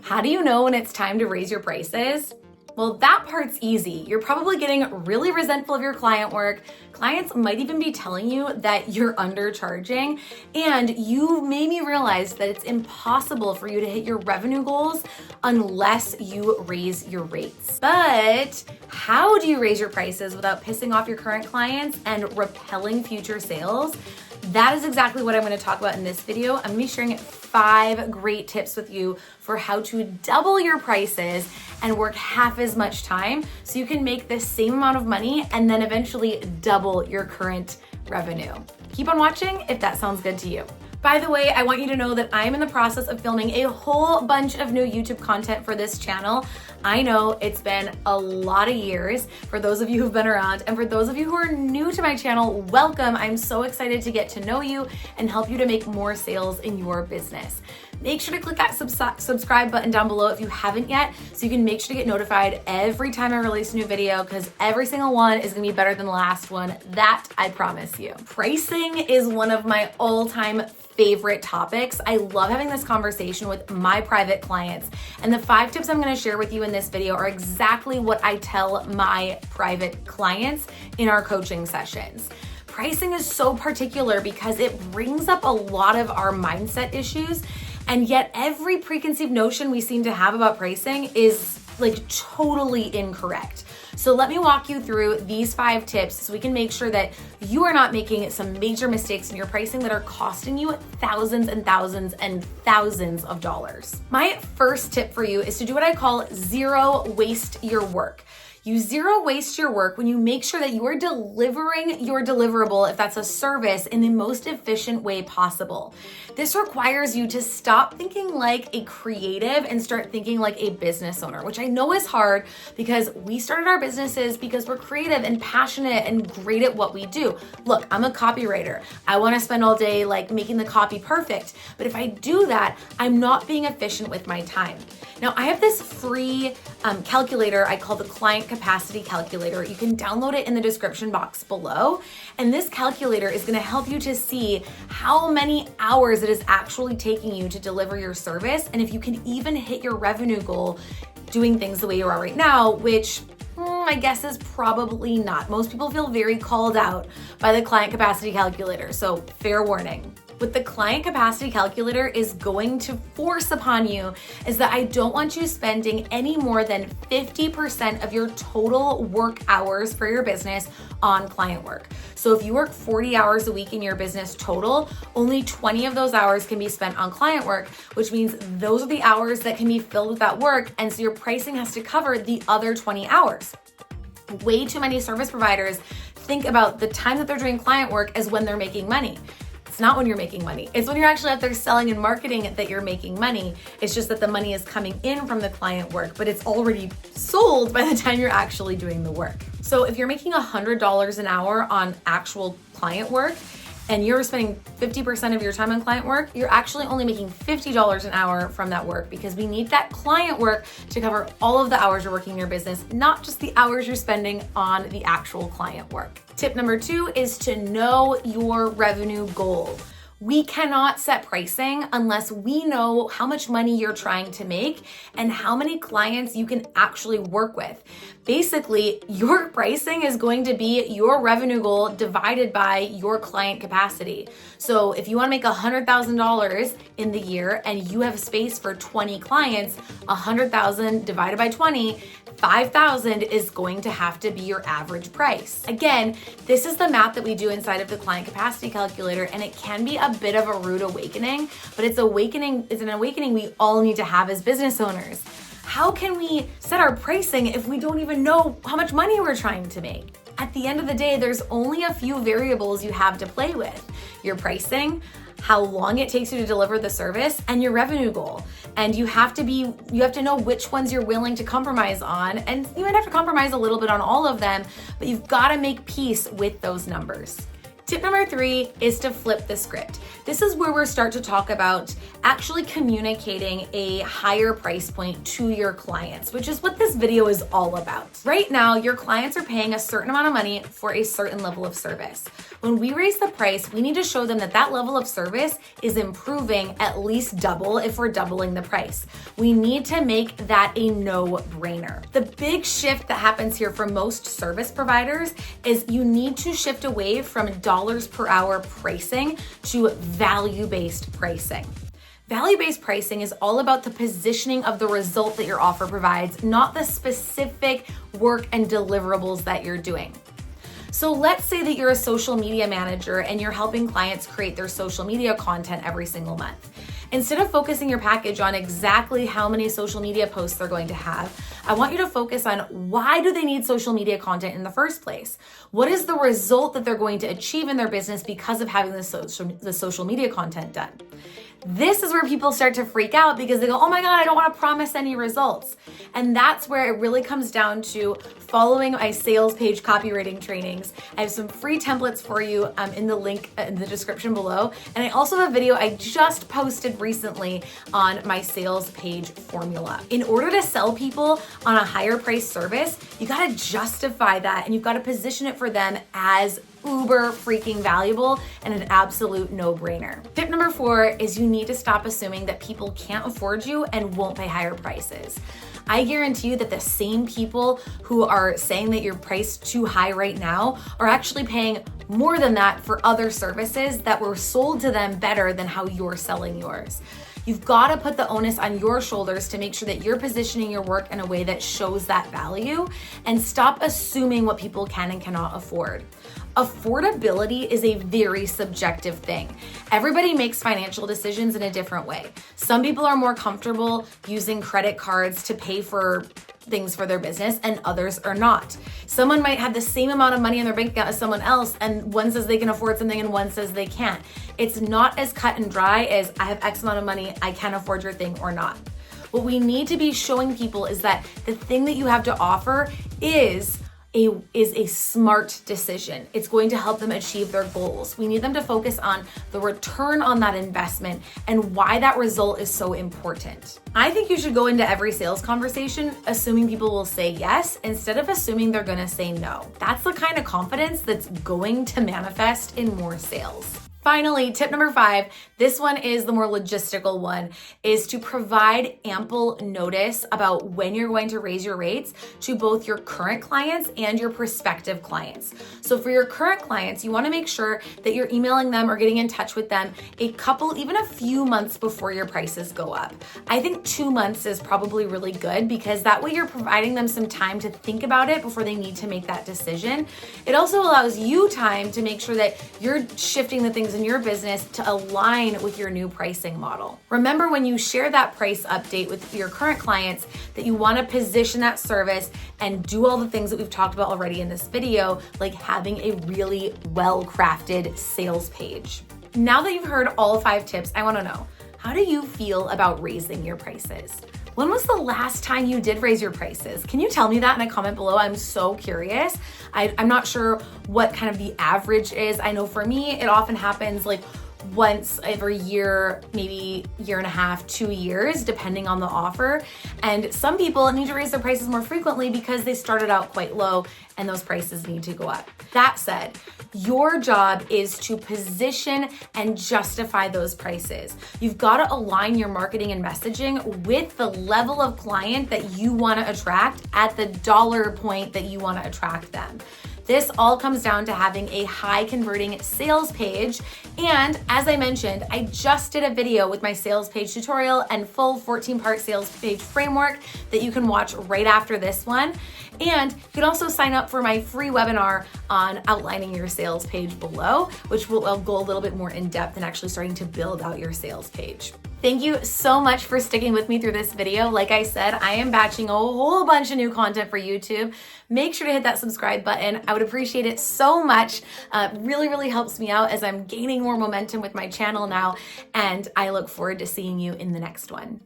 How do you know when it's time to raise your prices? Well, that part's easy. You're probably getting really resentful of your client work. Clients might even be telling you that you're undercharging, and you made me realize that it's impossible for you to hit your revenue goals unless you raise your rates. But how do you raise your prices without pissing off your current clients and repelling future sales? That is exactly what I'm going to talk about in this video. I'm going to be sharing 5 great tips with you for how to double your prices and work half as much time so you can make the same amount of money and then eventually double your current revenue. Keep on watching if that sounds good to you. By the way, I want you to know that I'm in the process of filming a whole bunch of new YouTube content for this channel. I know it's been a lot of years for those of you who've been around, and for those of you who are new to my channel, welcome. I'm so excited to get to know you and help you to make more sales in your business. Make sure to click that subscribe button down below if you haven't yet, so you can make sure to get notified every time I release a new video, because every single one is gonna be better than the last one. That I promise you. Pricing is one of my all-time favorite topics. I love having this conversation with my private clients, and the 5 tips I'm going to share with you in this video are exactly what I tell my private clients in our coaching sessions. Pricing is so particular because it brings up a lot of our mindset issues, and yet every preconceived notion we seem to have about pricing is like totally incorrect. So let me walk you through these 5 tips so we can make sure that you are not making some major mistakes in your pricing that are costing you thousands and thousands and thousands of dollars. My first tip for you is to do what I call zero waste your work. You zero waste your work when you make sure that you are delivering your deliverable, if that's a service, in the most efficient way possible. This requires you to stop thinking like a creative and start thinking like a business owner, which I know is hard because we started our businesses because we're creative and passionate and great at what we do. Look, I'm a copywriter. I want to spend all day like making the copy perfect. But if I do that, I'm not being efficient with my time. Now, I have this free calculator I call the Client Capacity Calculator. You can download it in the description box below. And this calculator is going to help you to see how many hours it is actually taking you to deliver your service, and if you can even hit your revenue goal doing things the way you are right now, which I guess is probably not. Most people feel very called out by the Client Capacity Calculator, so fair warning. What the Client Capacity Calculator is going to force upon you is that I don't want you spending any more than 50% of your total work hours for your business on client work. So if you work 40 hours a week in your business total, only 20 of those hours can be spent on client work, which means those are the hours that can be filled with that work, and so your pricing has to cover the other 20 hours. Way too many service providers think about the time that they're doing client work as when they're making money. It's not when you're making money. It's when you're actually out there selling and marketing that you're making money. It's just that the money is coming in from the client work, but it's already sold by the time you're actually doing the work. So if you're making $100 an hour on actual client work, and you're spending 50% of your time on client work, you're actually only making $50 an hour from that work, because we need that client work to cover all of the hours you're working in your business, not just the hours you're spending on the actual client work. Tip number 2 is to know your revenue goal. We cannot set pricing unless we know how much money you're trying to make and how many clients you can actually work with. Basically, your pricing is going to be your revenue goal divided by your client capacity. So if you want to make $100,000 in the year and you have space for 20 clients, 100,000 divided by 20, 5,000 is going to have to be your average price. Again, this is the math that we do inside of the Client Capacity Calculator, and it can be a bit of a rude awakening, but it's an awakening we all need to have as business owners. How can we set our pricing if we don't even know how much money we're trying to make? At the end of the day, there's only a few variables you have to play with: your pricing, how long it takes you to deliver the service, and your revenue goal. And you have to know which ones you're willing to compromise on. And you might have to compromise a little bit on all of them, but you've got to make peace with those numbers. Tip number 3 is to flip the script. This is where we start to talk about actually communicating a higher price point to your clients, which is what this video is all about. Right now, your clients are paying a certain amount of money for a certain level of service. When we raise the price, we need to show them that that level of service is improving at least double if we're doubling the price. We need to make that a no-brainer. The big shift that happens here for most service providers is you need to shift away from dollars per hour pricing to value-based pricing. Value-based pricing is all about the positioning of the result that your offer provides, not the specific work and deliverables that you're doing. So let's say that you're a social media manager and you're helping clients create their social media content every single month. Instead of focusing your package on exactly how many social media posts they're going to have, I want you to focus on why do they need social media content in the first place? What is the result that they're going to achieve in their business because of having the social media content done? This is where people start to freak out because they go, oh my God, I don't want to promise any results. And that's where it really comes down to following my sales page copywriting trainings. I have some free templates for you in the link in the description below. And I also have a video I just posted recently on my sales page formula. In order to sell people on a higher price service, you got to justify that and you've got to position it for them as uber freaking valuable and an absolute no-brainer. Tip number 4 is you need to stop assuming that people can't afford you and won't pay higher prices. I guarantee you that the same people who are saying that you're priced too high right now are actually paying more than that for other services that were sold to them better than how you're selling yours. You've got to put the onus on your shoulders to make sure that you're positioning your work in a way that shows that value and stop assuming what people can and cannot afford. Affordability is a very subjective thing. Everybody makes financial decisions in a different way. Some people are more comfortable using credit cards to pay for things for their business and others are not. Someone might have the same amount of money in their bank account as someone else and one says they can afford something and one says they can't. It's not as cut and dry as I have X amount of money, I can afford your thing or not. What we need to be showing people is that the thing that you have to offer is a smart decision. It's going to help them achieve their goals. We need them to focus on the return on that investment and why that result is so important. I think you should go into every sales conversation assuming people will say yes instead of assuming they're gonna say no. That's the kind of confidence that's going to manifest in more sales. Finally, tip number 5, this one is the more logistical one, is to provide ample notice about when you're going to raise your rates to both your current clients and your prospective clients. So for your current clients, you want to make sure that you're emailing them or getting in touch with them even a few months before your prices go up. I think 2 months is probably really good because that way you're providing them some time to think about it before they need to make that decision. It also allows you time to make sure that you're shifting the things in your business to align with your new pricing model. Remember when you share that price update with your current clients that you want to position that service and do all the things that we've talked about already in this video, like having a really well-crafted sales page. Now that you've heard all 5 tips, I want to know, how do you feel about raising your prices? When was the last time you did raise your prices? Can you tell me that in a comment below? I'm so curious. I'm not sure what kind of the average is. I know for me, it often happens like once every year, maybe year and a half, 2 years, depending on the offer. And some people need to raise their prices more frequently because they started out quite low and those prices need to go up. That said, your job is to position and justify those prices. You've got to align your marketing and messaging with the level of client that you want to attract at the dollar point that you want to attract them. This all comes down to having a high converting sales page. And as I mentioned, I just did a video with my sales page tutorial and full 14-part sales page framework that you can watch right after this one. And you can also sign up for my free webinar on outlining your sales page below, which will go a little bit more in depth and actually starting to build out your sales page. Thank you so much for sticking with me through this video. Like I said, I am batching a whole bunch of new content for YouTube. Make sure to hit that subscribe button. I would appreciate it so much. Really, really helps me out as I'm gaining more momentum with my channel now. And I look forward to seeing you in the next one.